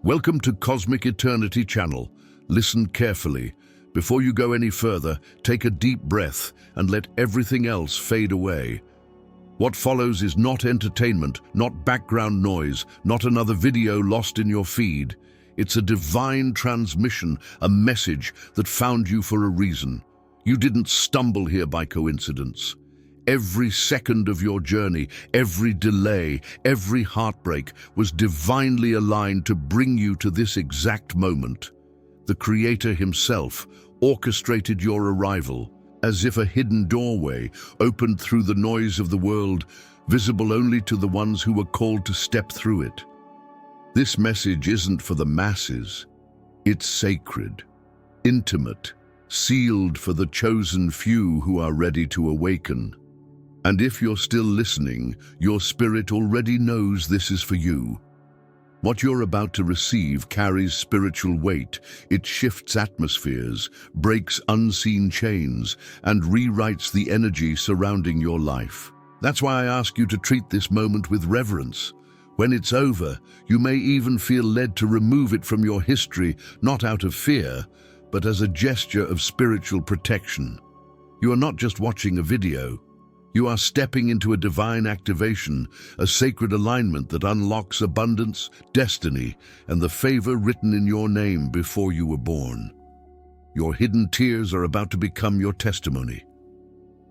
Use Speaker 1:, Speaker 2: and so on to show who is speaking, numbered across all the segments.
Speaker 1: Welcome to Cosmic Eternity Channel. Listen carefully. Before you go any further, take a deep breath and let everything else fade away. What follows is not entertainment, not background noise, not another video lost in your feed. It's a divine transmission, a message that found you for a reason. You didn't stumble here by coincidence. Every second of your journey, every delay, every heartbreak was divinely aligned to bring you to this exact moment. The Creator himself orchestrated your arrival, as if a hidden doorway opened through the noise of the world, visible only to the ones who were called to step through it. This message isn't for the masses. It's sacred, intimate, sealed for the chosen few who are ready to awaken. And if you're still listening, your spirit already knows this is for you. What you're about to receive carries spiritual weight. It shifts atmospheres, breaks unseen chains, and rewrites the energy surrounding your life. That's why I ask you to treat this moment with reverence. When it's over, you may even feel led to remove it from your history, not out of fear, but as a gesture of spiritual protection. You are not just watching a video. You are stepping into a divine activation, a sacred alignment that unlocks abundance, destiny, and the favor written in your name before you were born. Your hidden tears are about to become your testimony.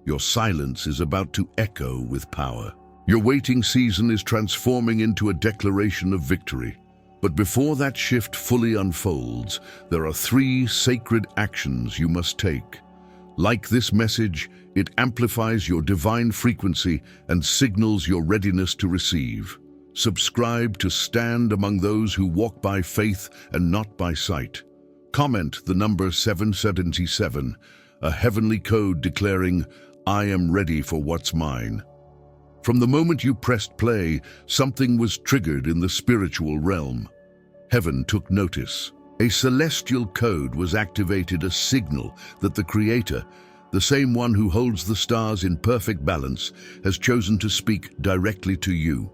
Speaker 1: Your silence is about to echo with power. Your waiting season is transforming into a declaration of victory. But before that shift fully unfolds, there are 3 sacred actions you must take. Like this message, it amplifies your divine frequency and signals your readiness to receive. Subscribe to stand among those who walk by faith and not by sight. Comment the number 777, a heavenly code declaring, "I am ready for what's mine." From the moment you pressed play, something was triggered in the spiritual realm. Heaven took notice. A celestial code was activated, a signal that the Creator, the same one who holds the stars in perfect balance, has chosen to speak directly to you.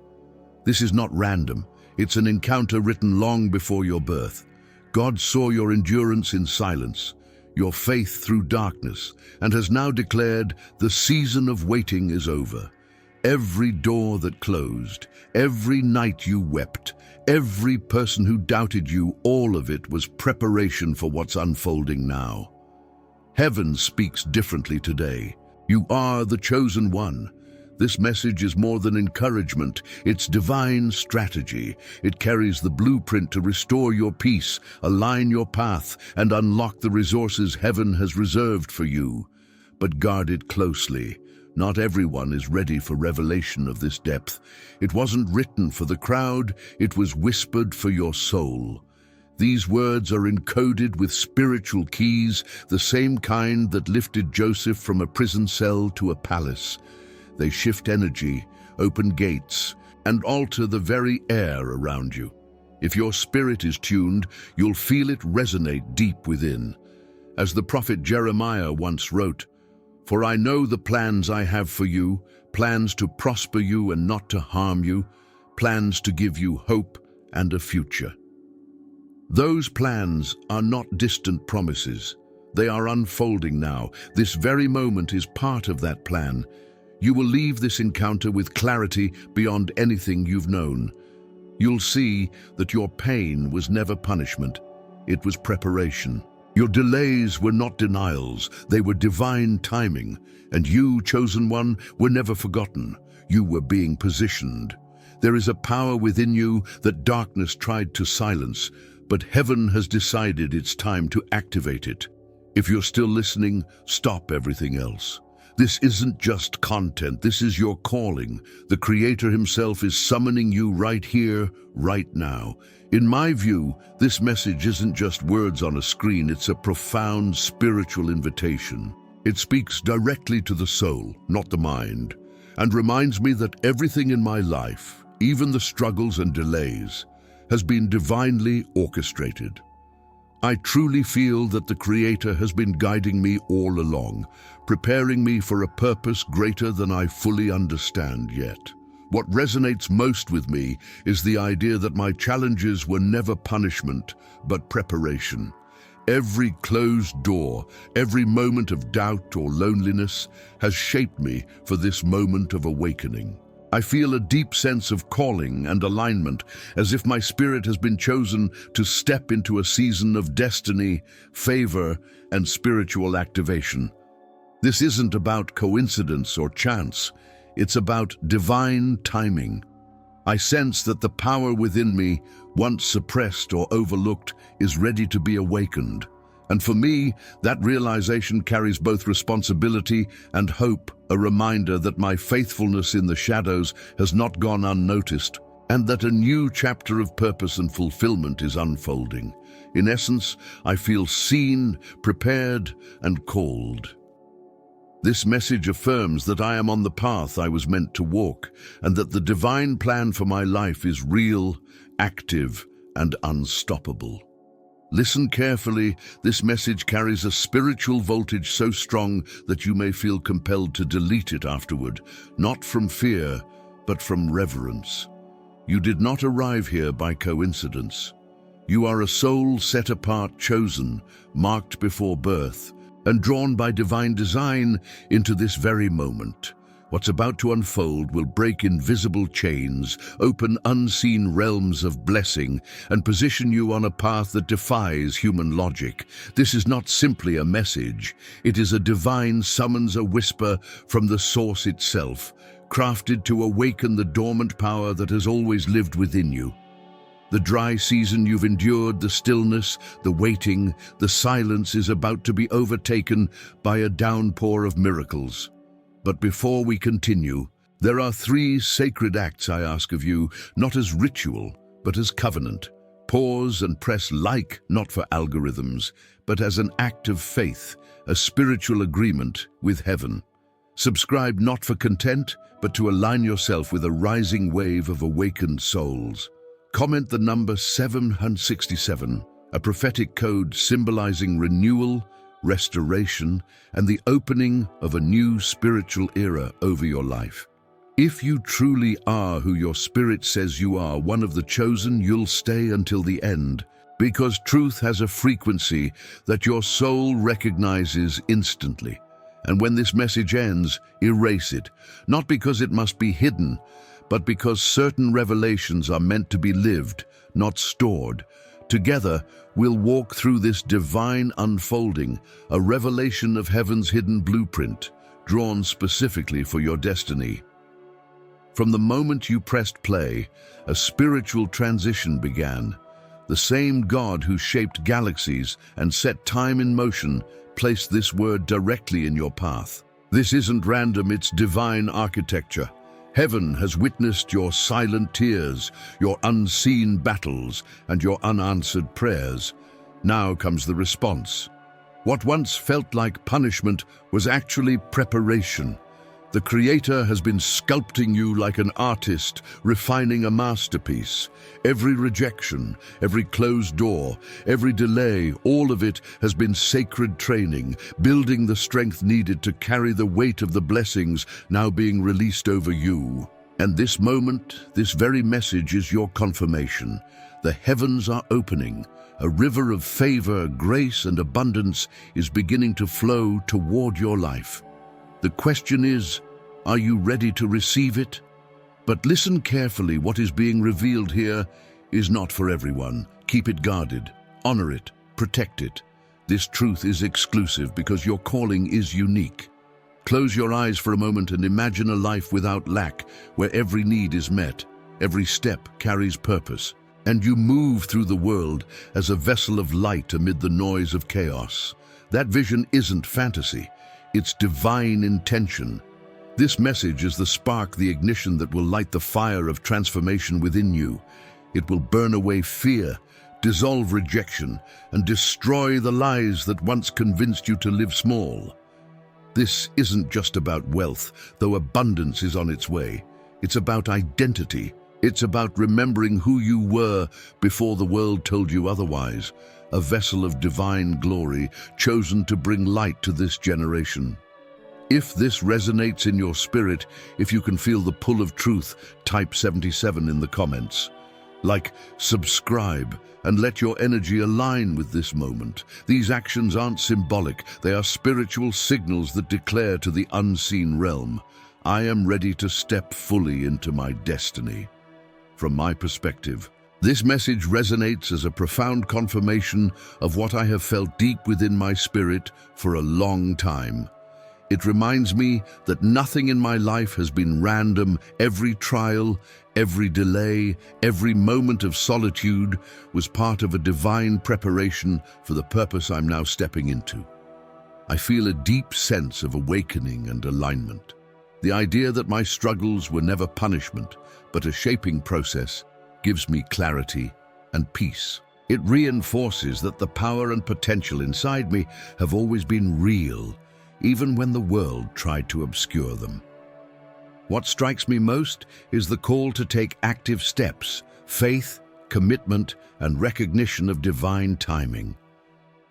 Speaker 1: This is not random. It's an encounter written long before your birth. God saw your endurance in silence, your faith through darkness, and has now declared the season of waiting is over. Every door that closed, every night you wept, every person who doubted you, all of it was preparation for what's unfolding now. Heaven speaks differently today. You are the chosen one. This message is more than encouragement, it's divine strategy. It carries the blueprint to restore your peace, align your path, and unlock the resources heaven has reserved for you. But guard it closely. Not everyone is ready for revelation of this depth. It wasn't written for the crowd, it was whispered for your soul. These words are encoded with spiritual keys, the same kind that lifted Joseph from a prison cell to a palace. They shift energy, open gates, and alter the very air around you. If your spirit is tuned, you'll feel it resonate deep within. As the prophet Jeremiah once wrote, "For I know the plans I have for you, plans to prosper you and not to harm you, plans to give you hope and a future." Those plans are not distant promises. They are unfolding now. This very moment is part of that plan. You will leave this encounter with clarity beyond anything you've known. You'll see that your pain was never punishment. It was preparation. Your delays were not denials, they were divine timing, and you, chosen one, were never forgotten. You were being positioned. There is a power within you that darkness tried to silence, but heaven has decided it's time to activate it. If you're still listening, stop everything else. This isn't just content, this is your calling. The Creator himself is summoning you right here, right now. In my view, this message isn't just words on a screen, it's a profound spiritual invitation. It speaks directly to the soul, not the mind, and reminds me that everything in my life, even the struggles and delays, has been divinely orchestrated. I truly feel that the Creator has been guiding me all along, preparing me for a purpose greater than I fully understand yet. What resonates most with me is the idea that my challenges were never punishment, but preparation. Every closed door, every moment of doubt or loneliness has shaped me for this moment of awakening. I feel a deep sense of calling and alignment, as if my spirit has been chosen to step into a season of destiny, favor, and spiritual activation. This isn't about coincidence or chance. It's about divine timing. I sense that the power within me, once suppressed or overlooked, is ready to be awakened. And for me, that realization carries both responsibility and hope, a reminder that my faithfulness in the shadows has not gone unnoticed, and that a new chapter of purpose and fulfillment is unfolding. In essence, I feel seen, prepared, and called. This message affirms that I am on the path I was meant to walk, and that the divine plan for my life is real, active, and unstoppable. Listen carefully. This message carries a spiritual voltage so strong that you may feel compelled to delete it afterward, not from fear, but from reverence. You did not arrive here by coincidence. You are a soul set apart, chosen, marked before birth, and drawn by divine design into this very moment. What's about to unfold will break invisible chains, open unseen realms of blessing, and position you on a path that defies human logic. This is not simply a message. It is a divine summons, a whisper from the source itself, crafted to awaken the dormant power that has always lived within you. The dry season you've endured, the stillness, the waiting, the silence is about to be overtaken by a downpour of miracles. But before we continue, there are 3 sacred acts I ask of you, not as ritual, but as covenant. Pause and press like, not for algorithms, but as an act of faith, a spiritual agreement with heaven. Subscribe not for content, but to align yourself with a rising wave of awakened souls. Comment the number 767, a prophetic code symbolizing renewal, restoration, and the opening of a new spiritual era over your life. If you truly are who your spirit says you are, one of the chosen, you'll stay until the end, because truth has a frequency that your soul recognizes instantly. And when this message ends, erase it, not because it must be hidden, but because certain revelations are meant to be lived, not stored. Together, we'll walk through this divine unfolding, a revelation of heaven's hidden blueprint, drawn specifically for your destiny. From the moment you pressed play, a spiritual transition began. The same God who shaped galaxies and set time in motion placed this word directly in your path. This isn't random, it's divine architecture. Heaven has witnessed your silent tears, your unseen battles, and your unanswered prayers. Now comes the response. What once felt like punishment was actually preparation. The Creator has been sculpting you like an artist, refining a masterpiece. Every rejection, every closed door, every delay, all of it has been sacred training, building the strength needed to carry the weight of the blessings now being released over you. And this moment, this very message is your confirmation. The heavens are opening. A river of favor, grace, and abundance is beginning to flow toward your life. The question is, are you ready to receive it? But listen carefully, what is being revealed here is not for everyone. Keep it guarded, honor it, protect it. This truth is exclusive because your calling is unique. Close your eyes for a moment and imagine a life without lack, where every need is met, every step carries purpose, and you move through the world as a vessel of light amid the noise of chaos. That vision isn't fantasy. It's divine intention. This message is the spark, the ignition that will light the fire of transformation within you. It will burn away fear, dissolve rejection, and destroy the lies that once convinced you to live small. This isn't just about wealth, though abundance is on its way. It's about identity. It's about remembering who you were before the world told you otherwise. A vessel of divine glory, chosen to bring light to this generation. If this resonates in your spirit, if you can feel the pull of truth, type 77 in the comments. Like, subscribe, and let your energy align with this moment. These actions aren't symbolic, they are spiritual signals that declare to the unseen realm, I am ready to step fully into my destiny. From my perspective, this message resonates as a profound confirmation of what I have felt deep within my spirit for a long time. It reminds me that nothing in my life has been random. Every trial, every delay, every moment of solitude was part of a divine preparation for the purpose I'm now stepping into. I feel a deep sense of awakening and alignment. The idea that my struggles were never punishment, but a shaping process, gives me clarity and peace. It reinforces that the power and potential inside me have always been real, even when the world tried to obscure them. What strikes me most is the call to take active steps, faith, commitment, and recognition of divine timing.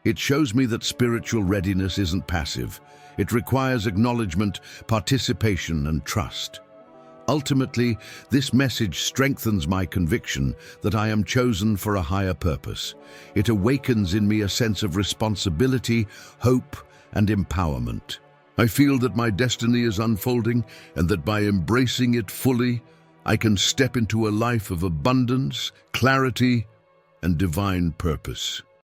Speaker 1: It shows me that spiritual readiness isn't passive. It requires acknowledgement, participation, and trust. Ultimately, this message strengthens my conviction that I am chosen for a higher purpose. It awakens in me a sense of responsibility, hope, and empowerment. I feel that my destiny is unfolding and that by embracing it fully, I can step into a life of abundance, clarity, and divine purpose.